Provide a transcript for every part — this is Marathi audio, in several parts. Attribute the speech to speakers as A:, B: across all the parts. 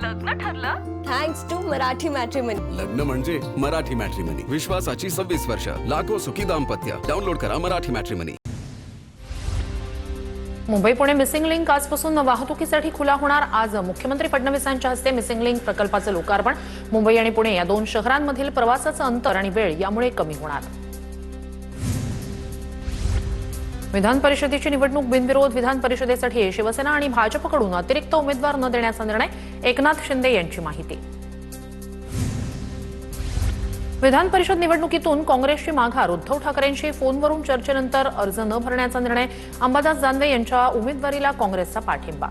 A: लग्न ठरलं?
B: Thanks to Marathi matrimony.
C: लग्न म्हणजे मराठी मॅट्रिमनी. विश्वासाची 26 वर्ष. लाखो सुखी दाम्पत्य. डाउनलोड करा Marathi matrimony.
D: Mumbai Pune missing link आजपासून वाहतुकीसाठी खुला होणार. आज मुख्यमंत्री फडणवीसांच्या हस्ते मिसिंग लिंक प्रकल्पाचं लोकार्पण. मुंबई आणि पुणे या दोन शहरांमधील प्रवासाचं अंतर आणि वेळ यामुळे कमी होणार. विधान परिषदेची निवडणूक बिनविरोध. विधान परिषदेसाठी शिवसेना आणि भाजपकडून अतिरिक्त उमेदवार न देण्याचा निर्णय. एकनाथ शिंदे यांची माहिती. विधान परिषद निवडणुकीतून काँग्रेसची माघार. उद्धव ठाकरेंशी फोनवरून चर्चेनंतर अर्ज न भरण्याचा निर्णय. अंबादास दानवे यांच्या उमेदवारीला काँग्रेसचा पाठिंबा.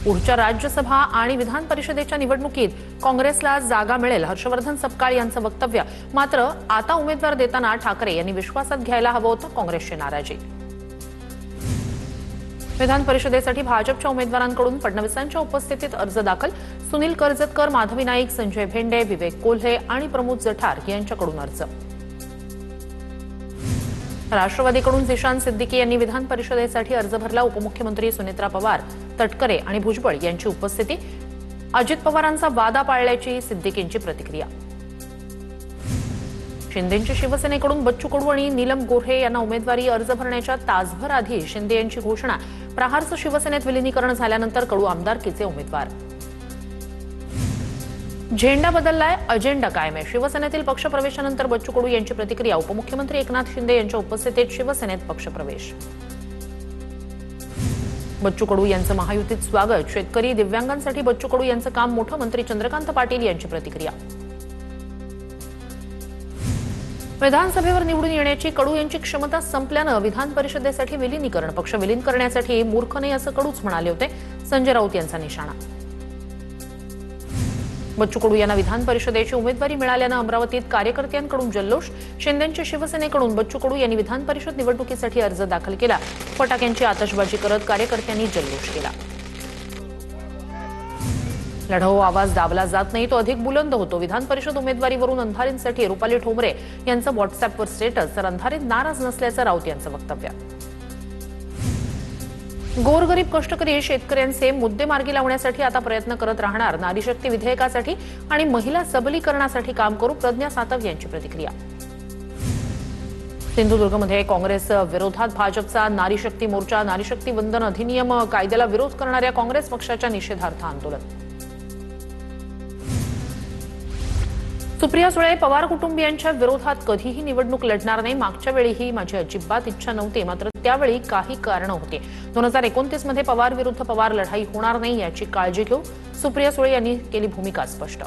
D: पुढच्या राज्यसभा आणि विधान परिषदेच्या निवडणुकीत काँग्रेसला जागा मिळेल. हर्षवर्धन सपकाळ यांचं वक्तव्य. मात्र आता उमेदवार देताना ठाकरे यांनी विश्वासात घ्यायला हवं होतं. काँग्रेसची नाराजी. विधान परिषदेसाठी भाजपच्या उमेदवारांकडून फडणवीसांच्या उपस्थितीत अर्ज दाखल. सुनील कर्जतकर, माधवी नाईक, संजय भेंडे, विवेक कोल्हे आणि प्रमोद जठार यांच्याकडून अर्ज. राष्ट्रवादीकडून झिशान सिद्दीकी यांनी विधान परिषदेसाठी अर्ज भरला. उपमुख्यमंत्री सुनेत्रा पवार, तटकरे आणि भुजबळ यांची उपस्थिती. अजित पवारांचा वादा पाळल्याची सिद्दीकींची प्रतिक्रिया. शिंदेंची शिवसेनेकडून बच्चू कडू आणि नीलम गोऱ्हे यांना उमेदवारी. अर्ज भरण्याच्या तासभर आधी शिंदे यांची घोषणा. प्रहारचं शिवसेनेत विलिनीकरण झाल्यानंतर कडू आमदारकीचे उमेदवार. झेंडा बदललाय, अजेंडा कायम आहे. शिवसेनेतील पक्षप्रवेशानंतर बच्चू कडू यांची प्रतिक्रिया. उपमुख्यमंत्री एकनाथ शिंदे यांच्या उपस्थितीत शिवसेनेत पक्षप्रवेश. बच्चू कडू यांचं महायुतीत स्वागत. शेतकरी, दिव्यांगांसाठी बच्चू कडू यांचं काम मोठं. मंत्री चंद्रकांत पाटील यांची प्रतिक्रिया. विधानसभेवर निवडून येण्याची कडू यांची क्षमता संपल्यानं विधान परिषदेसाठी विलीनीकरण. पक्ष विलीन करण्यासाठी मूर्ख नाही असं कडूच म्हणाले होते. संजय राऊत यांचा निशाणा. बच्चू कडू यांना विधान परिषदेची उमेदवारी मिळाल्यानं अमरावतीत कार्यकर्त्यांकडून जल्लोष. शिंदेंच्या शिवसेनेकडून बच्चू कडू यांनी विधान परिषद निवडणुकीसाठी अर्ज दाखल केला. फटाक्यांची आतषबाजी करत कार्यकर्त्यांनी जल्लोष केला. लढाऊ आवाज दाबला जात नाही, तो अधिक बुलंद होतो. विधान परिषद उमेदवारीवरून अंधारींसाठी रुपाली ठोंबरे यांचं व्हॉट्सअॅपवर स्टेटस. तर अंधारीत नाराज नसल्याचं राऊत यांचं वक्तव्य. गोरगरीब कष्टकरी शेतकऱ्यांचे मुद्दे मार्गी लावण्यासाठी आता प्रयत्न करत राहणार. नारी शक्ती विधेयकासाठी आणि महिला सबलीकरणासाठी काम करू. प्रज्ञा सातव यांची प्रतिक्रिया. सिंधुदुर्गमध्ये काँग्रेस विरोधात भाजपचा नारी शक्ती मोर्चा. नारी शक्ती वंदन अधिनियम कायद्याला विरोध करणाऱ्या काँग्रेस पक्षाच्या निषेधार्थ आंदोलन. सुप्रिया सुळे, पवार कुटुंबियांच्या विरोधात कधीही निवडणूक लढणार नाही. मागच्या वेळीही माझी अजिबात इच्छा नव्हती, मात्र त्यावेळी काही कारणं होती. 2029 मध्ये पवार विरुद्ध पवार लढाई होणार नाही याची काळजी घेऊ. सुप्रिया सुळे यांनी केली भूमिका स्पष्ट.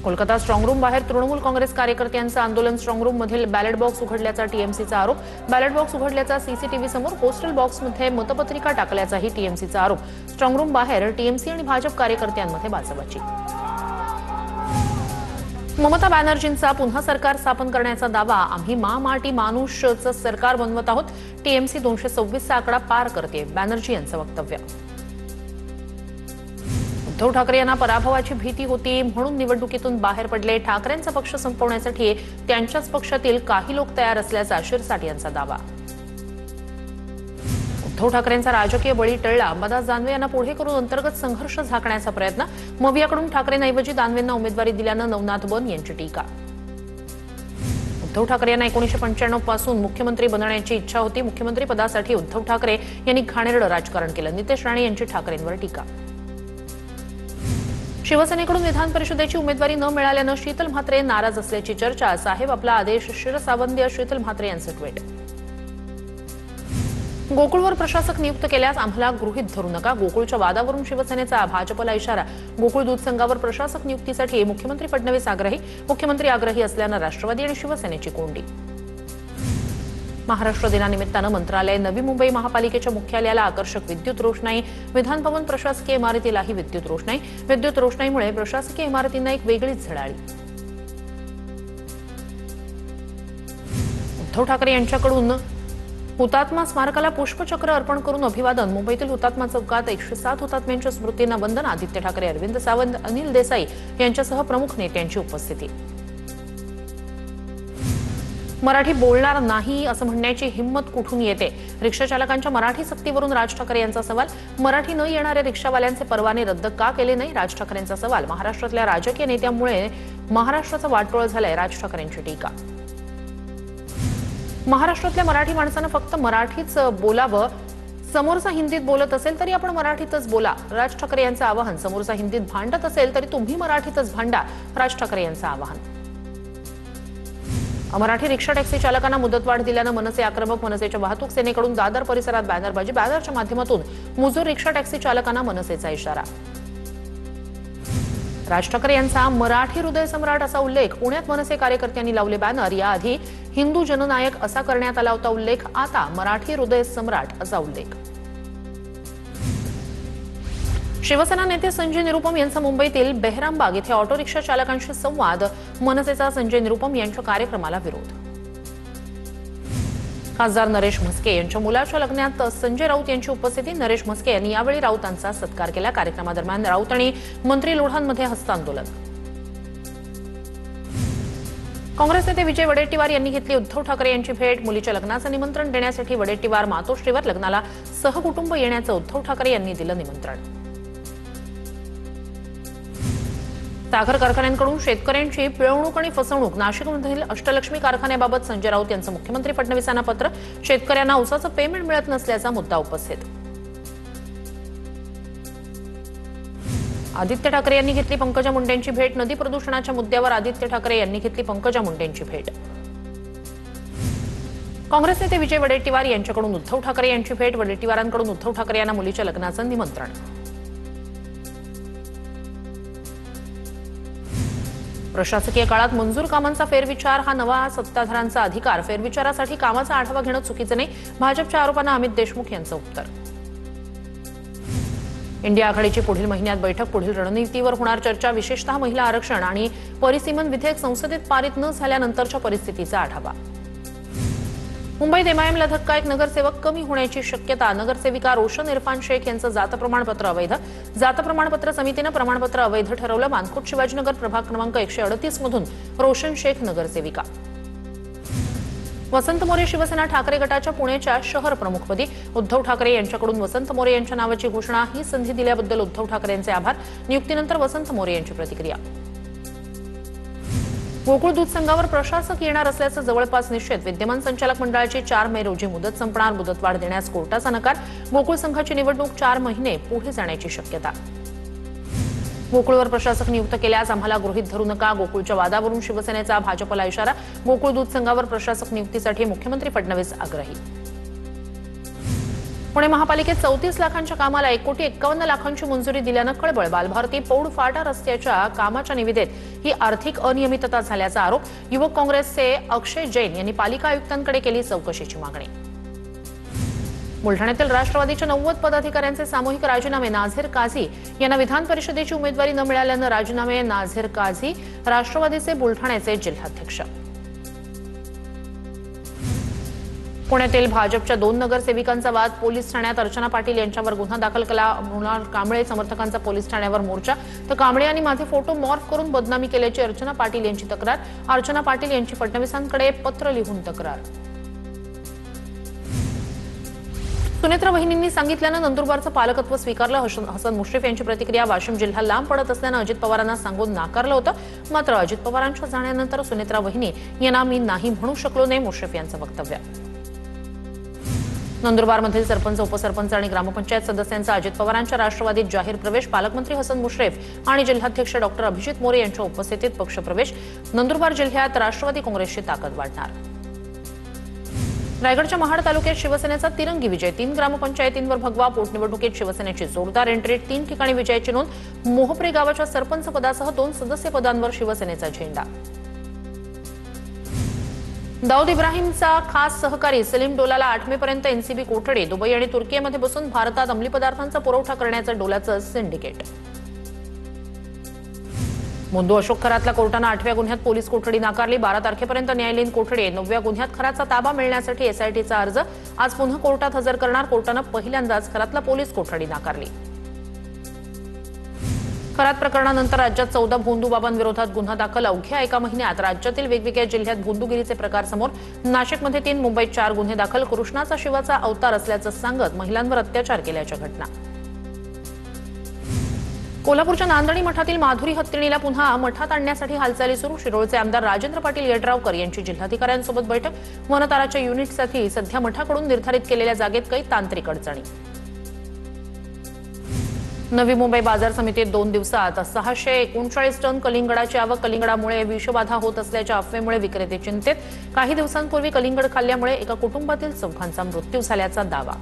D: कोलकाता स्ट्रॉंगरूम बाहेर तृणमूल काँग्रेस कार्यकर्त्यांचं आंदोलन. स्ट्रॉंगरूम मधील बॅलेट बॉक्स उघडल्याचा टीएमसीचा आरोप. बॅलेट बॉक्स उघडल्याचा सीसीटीव्ही समोर. पोस्टल बॉक्समध्ये मतपत्रिका टाकल्याचाही टीएमसीचा आरोप. स्ट्रॉंगरूम बाहेर टीएमसी आणि भाजप कार्यकर्त्यांमध्ये बाचाबाची. ममता बॅनर्जींचा पुन्हा सरकार स्थापन करण्याचा दावा. आम्ही माटी मानुषचं सरकार बनवत आहोत. टीएमसी 226 चा आकडा पार करते. बॅनर्जी यांचं वक्तव्य. उद्धव ठाकरे यांना पराभवाची भीती होती म्हणून निवडणुकीतून बाहेर पडले. ठाकरेंचा पक्ष संपवण्यासाठी त्यांच्याच पक्षातील काही लोक तयार असल्याचा शिरसाट यांचा दावा. उद्धव ठाकरेंचा राजकीय बळी टळला. अंबादास दानवे यांना पुढे करून अंतर्गत संघर्ष झाकण्याचा प्रयत्न. मवियाकडून ठाकरेंऐवजी दानवेंना उमेदवारी दिल्यानं नवनाथ बन यांची टीका. उद्धव ठाकरे यांना 1995 पासून मुख्यमंत्री बनण्याची इच्छा होती. मुख्यमंत्री पदासाठी उद्धव ठाकरे यांनी घाणेरडं राजकारण केलं. नितेश राणे यांची ठाकरेंवर टीका. शिवसेनेकडून विधान परिषदेची उमेदवारी न मिळाल्यानं शीतल म्हात्रे नाराज असल्याची चर्चा. साहेब आपला आदेश शिरसावंद्य. शीतल म्हात्रे यांचं ट्विट. गोकुळवर प्रशासक नियुक्त केल्यास आम्हाला गृहीत धरू नका. गोकुळच्या वादावरून शिवसेनेचा भाजपला इशारा. गोकुळ दूध संघावर प्रशासक नियुक्तीसाठी मुख्यमंत्री फडणवीस आग्रही. मुख्यमंत्री आग्रही असल्यानं राष्ट्रवादी आणि शिवसेनेची कोंडी. महाराष्ट्र दिनानिमित्तानं मंत्रालय. नवी मुंबई महापालिकेच्या मुख्यालयाला आकर्षक विद्युत रोषणाई. विधान भवन प्रशासकीय इमारतीलाही विद्युत रोषणाई. विद्युत रोषणाईमुळे प्रशासकीय इमारतींना एक वेगळीच झळाळी. उद्धव ठाकरे यांच्याकडून हुतात्मा स्मारकाला पुष्पचक्र अर्पण करून अभिवादन. मुंबईतील हुतात्मा चौकात 107 हुतात्म्यांच्या स्मृतींना वंदन. आदित्य ठाकरे, अरविंद सावंत, अनिल देसाई यांच्यासह प्रमुख नेत्यांची उपस्थिती. मराठी बोलणार नाही असं म्हणण्याची हिंमत कुठून येते? रिक्षा चालकांच्या मराठी सक्तीवरून राज ठाकरे यांचा सवाल. मराठी न येणाऱ्या रिक्षावाल्यांचे परवाने रद्द का केले नाही? राज ठाकरेंचा सवाल. महाराष्ट्रातल्या राजकीय नेत्यांमुळे महाराष्ट्राचं वाटोळ झालंय, राज ठाकरेंची टीका. महाराष्ट्रातल्या मराठी माणसानं फक्त मराठीच बोलावं. समोरचा हिंदीत बोलत असेल तरी आपण मराठीतच बोला, राज ठाकरे यांचं आवाहन. समोरचा हिंदीत भांडत असेल तरी तुम्ही मराठीतच भांडा, राज ठाकरे यांचं आवाहन. मराठी रिक्षा टॅक्सी चालकांना मुदतवाढ दिल्यानं मनसे आक्रमक. मनसेच्या वाहतूक सेनेकडून दादर परिसरात बॅनरबाजी. बॅनरच्या माध्यमातून मुजूर रिक्षा टॅक्सी चालकांना मनसेचा इशारा. राज ठाकरे यांचा मराठी हृदय सम्राट असा उल्लेख. पुण्यात मनसे कार्यकर्त्यांनी लावले बॅनर. याआधी हिंदू जननायक असा करण्यात आला होता उल्लेख. आता मराठी हृदय सम्राट असा उल्लेख. शिवसेना नेते संजय निरुपम यांचा मुंबईतील बेहरामबाग इथे ऑटो रिक्षा चालकांशी संवाद. मनसेचा संजय निरुपम यांच्या कार्यक्रमाला विरोध. खासदार नरेश म्हस्के यांच्या मुलाच्या लग्नात संजय राऊत यांची उपस्थिती. नरेश म्हस्के यांनी यावेळी राऊतांचा सत्कार केला. कार्यक्रमादरम्यान राऊत आणि मंत्री लोढांमध्ये हस्तांदोलन. काँग्रेस नेते विजय वडेट्टीवार यांनी घेतली उद्धव ठाकरे यांची भेट. मुलीच्या लग्नाचं निमंत्रण देण्यासाठी वडेट्टीवार मातोश्रीवर लग्नाला सहकुटुंब येण्याचं उद्धव ठाकरे यांनी दिलं निमंत्रण. साखर कारखान्यांकडून शेतकऱ्यांची पिळवणूक आणि फसवणूक. नाशिकमधील अष्टलक्ष्मी कारखान्याबाबत संजय राऊत यांचं मुख्यमंत्री फडणवीसांना पत्र. शेतकऱ्यांना ऊसाचं पेमेंट मिळत नसल्याचा मुद्दा उपस्थित. आदित्य ठाकरे यांनी घेतली पंकजा मुंडेंची भेट. नदी प्रदूषणाच्या मुद्द्यावर आदित्य ठाकरे यांनी घेतली पंकजा मुंडेंची भेट. काँग्रेस नेते विजय वडेट्टीवार यांच्याकडून उद्धव ठाकरे यांची भेट. वडेट्टीवारांकडून उद्धव ठाकरे यांना मुलीच्या लग्नाचं निमंत्रण. प्रशासकीय काळात मंजूर कामांचा फेरविचार हा नवा सत्ताधाऱ्यांचा अधिकार. फेरविचारासाठी कामाचा आढावा घेणं चुकीचं नाही. भाजपच्या आरोपांना अमित देशमुख यांचं उत्तर. इंडिया आघाडीची पुढील महिन्यात बैठक. पुढील रणनीतीवर होणार चर्चा. विशेषतः महिला आरक्षण आणि परिसीमन विधेयक संसदेत पारित न झाल्यानंतरच्या परिस्थितीचा आढावा. मुंबईत एमआयएमला धक्का. एक नगरसेवक कमी होण्याची शक्यता. नगरसेविका रोशन इरफान शेख यांचं जात प्रमाणपत्र अवैध. जात प्रमाणपत्र समितीनं प्रमाणपत्र अवैध ठरवलं. मानखुर्द शिवाजीनगर प्रभाग क्रमांक 138 मधून रोशन शेख नगरसेविका. वसंत मोरे शिवसेना ठाकरे गटाच्या पुण्याच्या शहर प्रमुखपदी. उद्धव ठाकरे यांच्याकडून वसंत मोरे यांच्या नावाची घोषणा. ही संधी दिल्याबद्दल उद्धव ठाकरेंचे आभार. नियुक्तीनंतर वसंत मोरे यांची प्रतिक्रिया. गोकुळ दूध संघावर प्रशासक येणार असल्याचं जवळपास निश्चित. विद्यमान संचालक मंडळाची 4 मे रोजी मुदत संपणार. मुदतवाढ देण्यास कोर्टाचा नकार. गोकुळ संघाची निवडणूक 4 महिने पुढे जाण्याची शक्यता. गोकुळवर प्रशासक नियुक्त केल्यास आम्हाला गृहीत धरू नका. गोकुळच्या वादावरून शिवसेनेचा भाजपला इशारा. गोकुळ दूध संघावर प्रशासक नियुक्तीसाठी मुख्यमंत्री फडणवीस आग्रही. पुणे महापालिकेत 34 लाखांच्या कामाला 1,51,00,000ची मंजुरी दिल्यानं खळबळ. बालभारती पौड फाटा रस्त्याच्या कामाच्या निविदेत ही आर्थिक अनियमितता झाल्याचा आरोप. युवक काँग्रेसचे अक्षय जैन यांनी पालिका आयुक्तांकडे केली चौकशीची मागणी. बुलढाण्यातील राष्ट्रवादीच्या 90 पदाधिकाऱ्यांचे सामूहिक राजीनामे. नाझीर काझी यांना विधान परिषदेची उमेदवारी न मिळाल्यानं राजीनामे. नाझीर काझी राष्ट्रवादीचे बुलढाण्याचे जिल्हाध्यक्ष. पुण्यातील भाजपच्या 2 नगरसेविकांचा वाद. पोलीस ठाण्यात अर्चना पाटील यांच्यावर गुन्हा दाखल केला. मृणाल कांबळे समर्थकांचा पोलीस ठाण्यावर मोर्चा. तर कांबळे यांनी माझे फोटो मॉर्फ करून बदनामी केल्याची अर्चना पाटील यांची तक्रार. अर्चना पाटील यांची फडणवीसांकडे पत्र लिहून तक्रार. सुनेत्रा वहिनींनी सांगितल्यानं नंदुरबारचं पालकत्व स्वीकारलं. हसन मुश्रीफ यांची प्रतिक्रिया. वाशिम जिल्हा लांब पडत असल्यानं अजित पवारांना सांगून नाकारलं होतं. मात्र अजित पवारांच्या जाण्यानंतर सुनेत्रा वहिनी यांना मी नाही म्हणू शकलो नाही. मुश्रीफ यांचं वक्तव्य. नंदुरबारमधील सरपंच, उपसरपंच आणि ग्रामपंचायत सदस्यांचा अजित पवारांच्या राष्ट्रवादीत जाहीर प्रवेश. पालकमंत्री हसन मुश्रीफ आणि जिल्हाध्यक्ष डॉक्टर अभिजित मोरे यांच्या उपस्थितीत पक्षप्रवेश. नंदुरबार जिल्ह्यात राष्ट्रवादी काँग्रेसची ताकद वाढणार. रायगडच्या महाड तालुक्यात शिवसेनेचा तिरंगी विजय. 3 ग्रामपंचायतींवर भगवा. पोटनिवडणुकीत शिवसेनेची जोरदार एंट्री. 3 ठिकाणी विजयाची नोंद. मोहप्रे गावाच्या सरपंच पदासह 2 सदस्य पदांवर शिवसेनेचा झेंडा. दाऊद इब्राहिमचा खास सहकारी सलीम डोलाला 8 मेपर्यंत एनसीबी कोठडी. दुबई आणि तुर्कीमध्ये बसून भारतात अंमली पदार्थांचा पुरवठा करण्याचं डोलाचं सिंडिकेट. मुंदू अशोक खरातला कोर्टानं 8व्या गुन्ह्यात पोलीस कोठडी नाकारली. 12 तारखेपर्यंत न्यायालयीन कोठडी. 9व्या गुन्ह्यात खराचा ताबा मिळण्यासाठी एसआयटीचा अर्ज. आज पुन्हा कोर्टात हजर करणार. कोर्टानं पहिल्यांदाच खरातला पोलीस कोठडी नाकारली. करात प्रकरणानंतर राज्यात 14 भोंदूबाबांविरोधात गुन्हा दाखल. अवघ्या एका महिन्यात राज्यातील वेगवेगळ्या जिल्ह्यात भोंदूगिरीचे प्रकार समोर. नाशिकमध्ये 3, मुंबईत 4 गुन्हे दाखल. कृष्णाचा शिवाचा अवतार असल्याचं सांगत महिलांवर अत्याचार केल्याच्या घटना. कोल्हापूरच्या नांदणी मठातील माधुरी हत्तीणीला पुन्हा मठात आणण्यासाठी हालचाली सुरू. शिरोळचे आमदार राजेंद्र पाटील येड्रावकर यांची जिल्हाधिकाऱ्यांसोबत बैठक. वनताराच्या युनिटसाठी सध्या मठाकडून निर्धारित केलेल्या जागेत काही तांत्रिक अडचणी. नवी मुंबई बाजार समितीत 2 दिवसात 639 टन कलिंगडाची आवक. कलिंगडामुळे विषबाधा होत असल्याच्या अफवेमुळे विक्रेते चिंतेत. काही दिवसांपूर्वी कलिंगड खाल्ल्यामुळे एका कुटुंबातील 4 मृत्यू झाल्याचा दावा.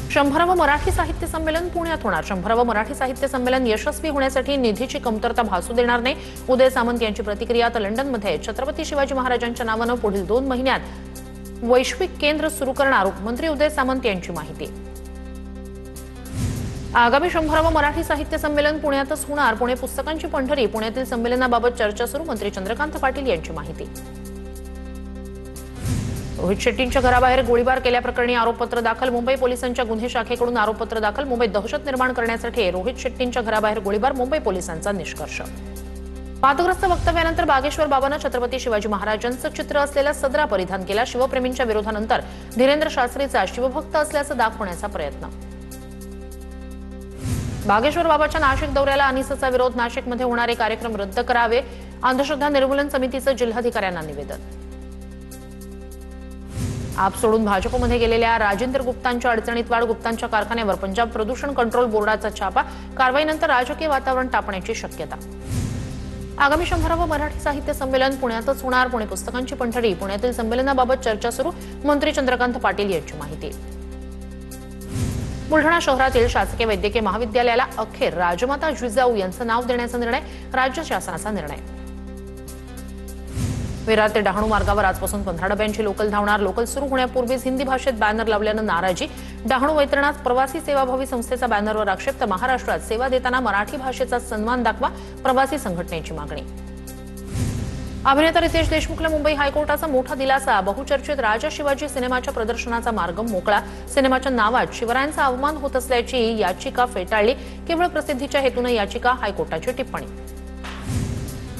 D: 100वे मराठी साहित्य संमेलन पुण्यात होणार. 100वे मराठी साहित्य संमेलन यशस्वी होण्यासाठी निधीची कमतरता भासू देणार नाही. उदय सामंत यांची प्रतिक्रिया. तर लंडनमध्ये छत्रपती शिवाजी महाराजांच्या नावानं पुढील 2 महिन्यात वैश्विक केंद्र सुरू करणार. उपमंत्री उदय सामंत यांची माहिती. आगामी 100वे मराठी साहित्य संमेलन पुण्यातच होणार. पुणे पुस्तकांची पंढरी. पुण्यातील संमेलनाबाबत चर्चा सुरू. मंत्री चंद्रकांत पाटील यांची माहिती. रोहित शेट्टींच्या घराबाहेर गोळीबार केल्याप्रकरणी आरोपपत्र दाखल. मुंबई पोलिसांच्या गुन्हे शाखेकडून आरोपपत्र दाखल. मुंबईत दहशत निर्माण करण्यासाठी रोहित शेट्टींच्या घराबाहेर गोळीबार. मुंबई पोलिसांचा निष्कर्ष. वादग्रस्त वक्तव्यानंतर बागेश्वर बाबांना छत्रपती शिवाजी महाराजांचं चित्र असलेला सदरा परिधान केला. शिवप्रेमींच्या विरोधानंतर धीरेंद्र शास्त्रीचा शिवभक्त असल्याचं दाखवण्याचा प्रयत्न. बागेश्वर बाबाच्या नाशिक दौऱ्याला अनिसचा विरोध. नाशिकमध्ये होणारे कार्यक्रम रद्द करावे. अंधश्रद्धा निर्मूलन समितीचं जिल्हाधिकाऱ्यांना निवेदन. आप सोडून भाजपमध्ये गेलेल्या राजेंद्र गुप्तांच्या अडचणीत वाढ. गुप्तांच्या कारखान्यावर पंजाब प्रदूषण कंट्रोल बोर्डाचा छापा. कारवाईनंतर राजकीय वातावरण तापण्याची शक्यता. आगामी 100वे मराठी साहित्य संमेलन पुण्यातच होणार. पुणे पुस्तकांची पंढरी. पुण्यातील संमेलनाबाबत चर्चा सुरू. मंत्री चंद्रकांत पाटील यांची माहिती. बुलढाणा शहरातील शासकीय वैद्यकीय महाविद्यालयाला अखेर राजमाता जिजाऊ यांचं नाव देण्याचा निर्णय. राज्य शासनाचा निर्णय. विरार ते डहाणू मार्गावर आजपासून 15 डब्यांची लोकल धावणार. लोकल सुरू होण्यापूर्वीच हिंदी भाषेत बॅनर लावल्यानं नाराजी. डहाणू वैतरणात प्रवासी सेवाभावी संस्थेचा बॅनरवर आक्षेप. तर महाराष्ट्रात सेवा देताना मराठी भाषेचा सन्मान दाखवा. प्रवासी संघटनेची मागणी. अभिनेता रितेश देशमुखला मुंबई हायकोर्टाचा मोठा दिलासा. बहुचर्चित राजा शिवाजी सिनेमाच्या प्रदर्शनाचा मार्ग मोकळा. सिनेमाच्या नावात शिवरायांचा अवमान होत असल्याची याचिका फेटाळली. केवळ प्रसिद्धीच्या हेतूनं याचिका. हायकोर्टाची टिप्पणी.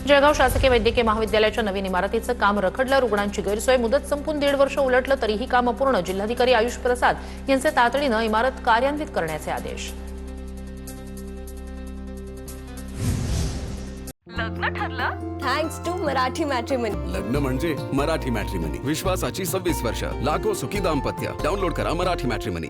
D: जळगाव शासकीय वैद्यकीय महाविद्यालयाच्या नवीन इमारतीचं काम रखडलं. रुग्णांची गैरसोय. मुदत संपून 1.5 वर्ष उलटलं तरीही काम अपूर्ण. जिल्हाधिकारी आयुष प्रसाद यांचे तातडीनं इमारत कार्यान्वित करण्याचे आदेश.
B: लग्न ठरलं थँक्स टू मराठी मॅट्रिमनी.
C: लग्न म्हणजे मराठी मॅट्रिमनी. विश्वासाची 26 वर्ष. लाखो सुखी दाम्पत्य. डाउनलोड करा मराठी मॅट्रिमनी.